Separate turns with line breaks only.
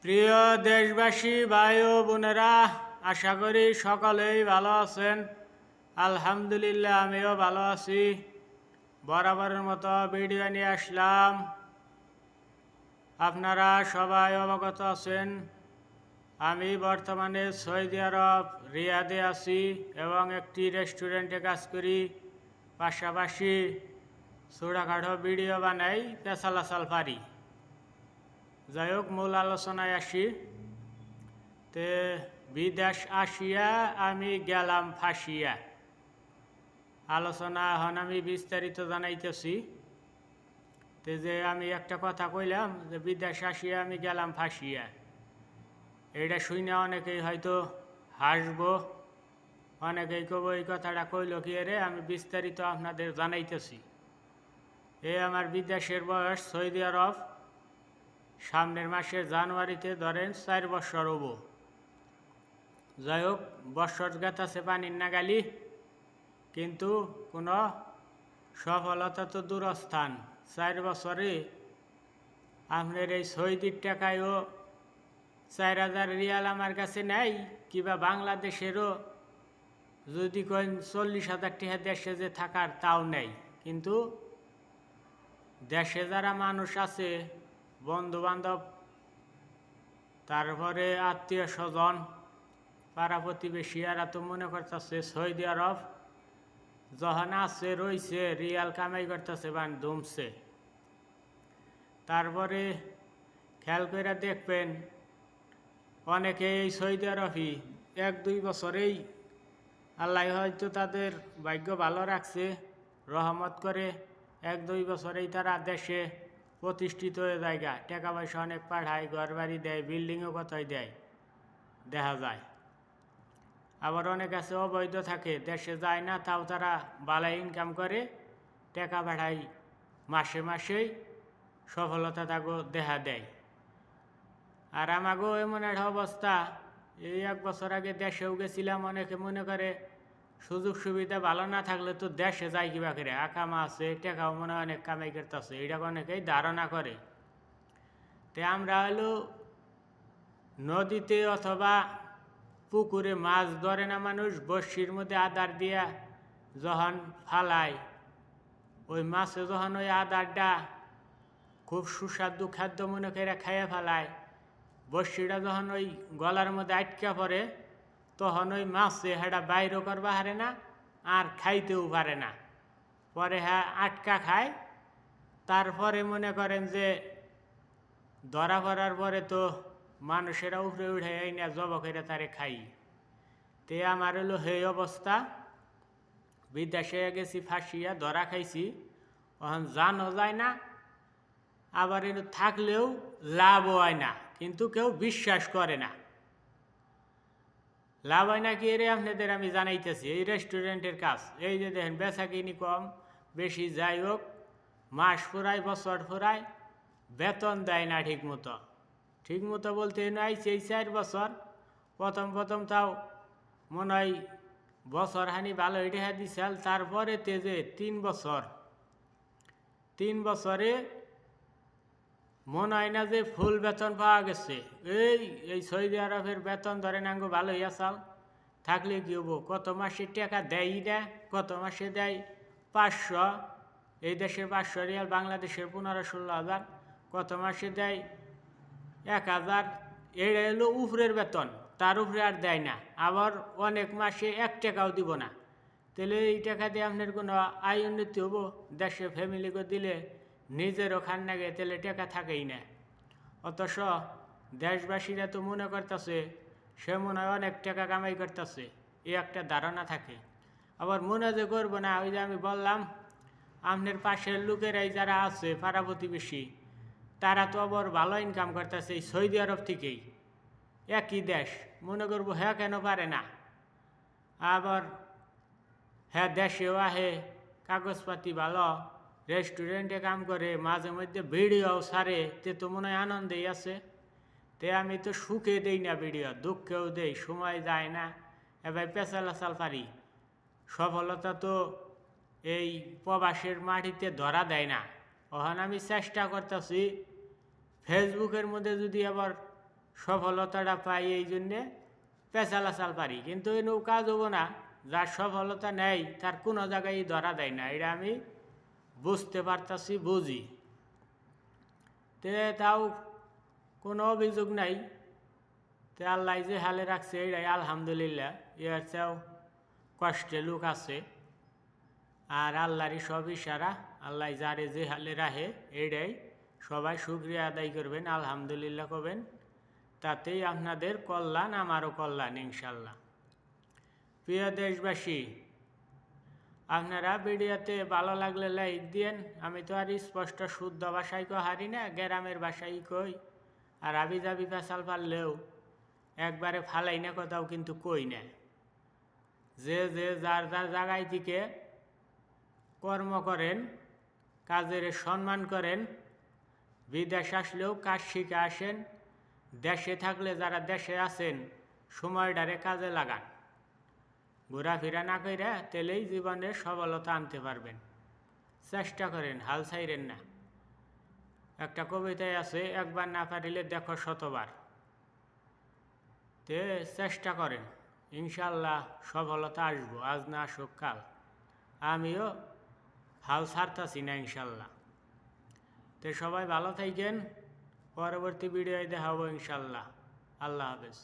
প্রিয় দেশবাসী ভাই ও বোনেরা, আশা করি সকলেই ভালো আছেন। আলহামদুলিল্লাহ আমিও ভালো আছি। বরাবরের মতো ভিডিও নিয়ে আসলাম। আপনারা সবাই অবগত আছেন আমি বর্তমানে সৌদি আরব রিয়াদে আছি এবং একটি রেস্টুরেন্টে কাজ করি। পাশাপাশি ছোটোখাটো ভিডিও বানাই, পেশালাসাল পারি। যাই হোক, মূল আলোচনায় আসি। তে বিদেশ আসিয়া আমি গেলাম ফাঁসিয়া। আলোচনা এখন আমি বিস্তারিত জানাইতেছি। তে যে আমি একটা কথা কইলাম যে বিদেশ আসিয়া আমি গেলাম ফাঁসিয়া, এটা শুনে অনেকেই হয়তো হাসবো, অনেকেই কব এই কথাটা কইল কি রে। আমি বিস্তারিত আপনাদের জানাইতেছি। আমার বিদেশের বয়স সৌদি আরব সামনের মাসে জানুয়ারিতে ধরেন 4 বছর হব। যাই হোক, বছর গেতাছে পানির নাগালি, কিন্তু কোনো সফলতা তো দূরস্থান। 4 বছরে আপনার এই সৌদির টাকায়ও 4000 রিয়াল আমার কাছে নেই, কিংবা বাংলাদেশেরও যদি কেন 40,000 টাকা দেশে যে থাকার তাও নেই। কিন্তু দেশে যারা মানুষ আছে, বন্ধু বান্ধব, তারপরে আত্মীয় স্বজন, পাড়া প্রতিবেশী, এরা তো মনে করতেছে সৌদি আরব যখন আছে রইছে রিয়াল কামাই করতেছে বা ধুমছে। তারপরে খেয়াল করে দেখবেন অনেকে এই সৌদি আরবই 1-2 বছরেই আল্লাহ হয়তো তাদের ভাগ্য ভালো রাখছে, রহমত করে 1-2 বছরেই তারা দেশে প্রতিষ্ঠিত হয়ে যায়, টাকা পয়সা অনেক পাঠায়, ঘর বাড়ি দেয়, বিল্ডিংও কোথায় দেয় দেখা যায়। আবার অনেক আছে অবৈধ থাকে, দেশে যায় না, তাও তারা বালা ইনকাম করে টাকা পাঠায়, মাসে মাসেই সফলতা তাকে দেখা দেয়। আর আমাকেও এমন একটা অবস্থা, এই 1 বছর আগে দেশেও গেছিলাম। অনেকে মনে করে সুযোগ সুবিধা ভালো না থাকলে তো দেশে যায় কিবা করে, আকামা আছে, টাকাও মনে হয় অনেক কামাই করতেছে, এটা অনেকেই ধারণা করে। তে আমরা হলো নদীতে অথবা পুকুরে মাছ ধরে না মানুষ, বড়শির মধ্যে আদার দিয়া যখন ফালায়, ওই মাছে যখন ওই আদারটা খুব সুস্বাদু খাদ্য মনে করে খাইয়ে ফেলায়, বড়শিটা যখন ওই গলার মধ্যে আটকা পড়ে, তখন ওই মাছে সেটা বাইরও করবা হারে না আর খাইতেও পারে না। পরে হ্যাঁ আটকা খায়। তারপরে মনে করেন যে ধরা পড়ার পরে তো মানুষেরা উপরে উঠে এই না জব করে তারে খাই। তে আমার হলো সেই অবস্থা। বিদেশে গেছি ফাঁসিয়া, ধরা খাইছি, তখন জানো যায় না, আবার একটু থাকলেও লাভও হয় না, কিন্তু কেউ বিশ্বাস করে না। লাভ হয় না কি রে আপনাদের আমি জানাইতেছি। এই রেস্টুরেন্টের কাজ, এই যে দেখেন বেচা কিনি কম বেশি যাই হোক, মাস ফুরায় বছর ফুরায়, বেতন দেয় না ঠিক মতো। ঠিক মতো বলতে আইছি এই 4 বছর, প্রথম তাও মনে হয় বছর হানি ভালো এটা দিছাল। তারপরে তেজে 3 বছরে মনে হয় না যে ফুল বেতন পাওয়া গেছে। এই সৌদি আরবের বেতন ধরেন আঙ্গো ভালো হইয়াছাল, থাকলে কি হবো, কত মাসে টাকা দেয়ই না, কত মাসে দেয় 500, এই দেশে 500 রিয়াল, বাংলাদেশের 15-16 হাজার, কত মাসে দেয় 1000। এটা হলো উপরের বেতন, তার উপরে আর দেয় না। আবার অনেক মাসে 1 টাকাও দিব না। তাহলে এই টাকা দিয়ে আপনার কোনো আয় উন্নতি হবো? দেশে ফ্যামিলিকে দিলে নিজেরও খান নাগে, তাহলে টাকা থাকেই না। অথচ দেশবাসীরা তো মনে করতেছে সে মনে হয় অনেক টাকা কামাই করতেছে, এই একটা ধারণা থাকে। আবার মনে যে করবো না, ওই যে আমি বললাম আপনার পাশের লোকেরাই যারা আছে পাড়া প্রতিবেশী, তারা তো আবার ভালো ইনকাম করতেছে এই সৌদি আরব থেকেই। একই দেশ, মনে করবো হ্যাঁ কেন পারে না। আবার হ্যাঁ দেশেও আহে, কাগজপাতি ভালো, রেস্টুরেন্টে কাম করে, মাঝে মধ্যে ভিডিও ছাড়ে, তে তো মনে হয় আনন্দেই আছে। তে আমি তো সুখে দেই না ভিডিও, দুঃখেও দেই, সময় যায় না, এবার পেঁচালাচাল পারি। সফলতা তো এই প্রবাসের মাটিতে ধরা দেয় না। ওখানে আমি চেষ্টা করতেছি ফেসবুকের মধ্যে যদি আবার সফলতাটা পাই এই জন্যে পেঁচালাচাল পারি, কিন্তু এই নৌকা যাবো না। যার সফলতা নেই তার কোনো জায়গায় ধরা দেয় না, এটা আমি বুঝতে পারতাছি, বুঝি। তাও কোনো অভিযোগ নাই। আল্লাহ যে হালে রাখছে এটাই আলহামদুলিল্লাহ। এর চেয়েও কষ্টে লোক আছে, আর আল্লাহরই সব ইশারা। আল্লাহ যারে যে হালে রাখে এটাই সবাই শুকরিয়া আদায় করবেন, আলহামদুলিল্লাহ করবেন। তাতেই আপনাদের কল্যাণ, আমারও কল্যাণ ইনশাল্লাহ। প্রিয় দেশবাসী, আপনারা ভিডিওতে ভালো লাগলে লাইক দিয়েন। আমি তো আর স্পষ্ট শুদ্ধ ভাষায় হারি না, গ্রামের ভাষাই কই। আর আবি যাবি পেশাল পারলেও একবারে ফালাই না, কোথাও কিন্তু কই না। যে যার যার জায়গায় থেকে কর্ম করেন, কাজের সম্মান করেন। বিদেশ আসলেও কাজ শিখে আসেন। দেশে থাকলে যারা দেশে আছেন সময়টারে কাজে লাগান। ঘোরাফেরা না কইরা তেলেই জীবনের সফলতা আনতে পারবেন। চেষ্টা করেন, হাল ছাইরেন না। একটা কবিতায় আছে, একবার না পারিলে দেখো শতবার। চেষ্টা করেন, ইনশাল্লাহ সফলতা আসবো, আজ না আসুক কাল। আমিও হাল ছাড়তাছি না ইনশাল্লাহ। সবাই ভালো থাকেন। পরবর্তী ভিডিওয় দেখাবো ইনশাল্লাহ। আল্লাহ হাফেজ।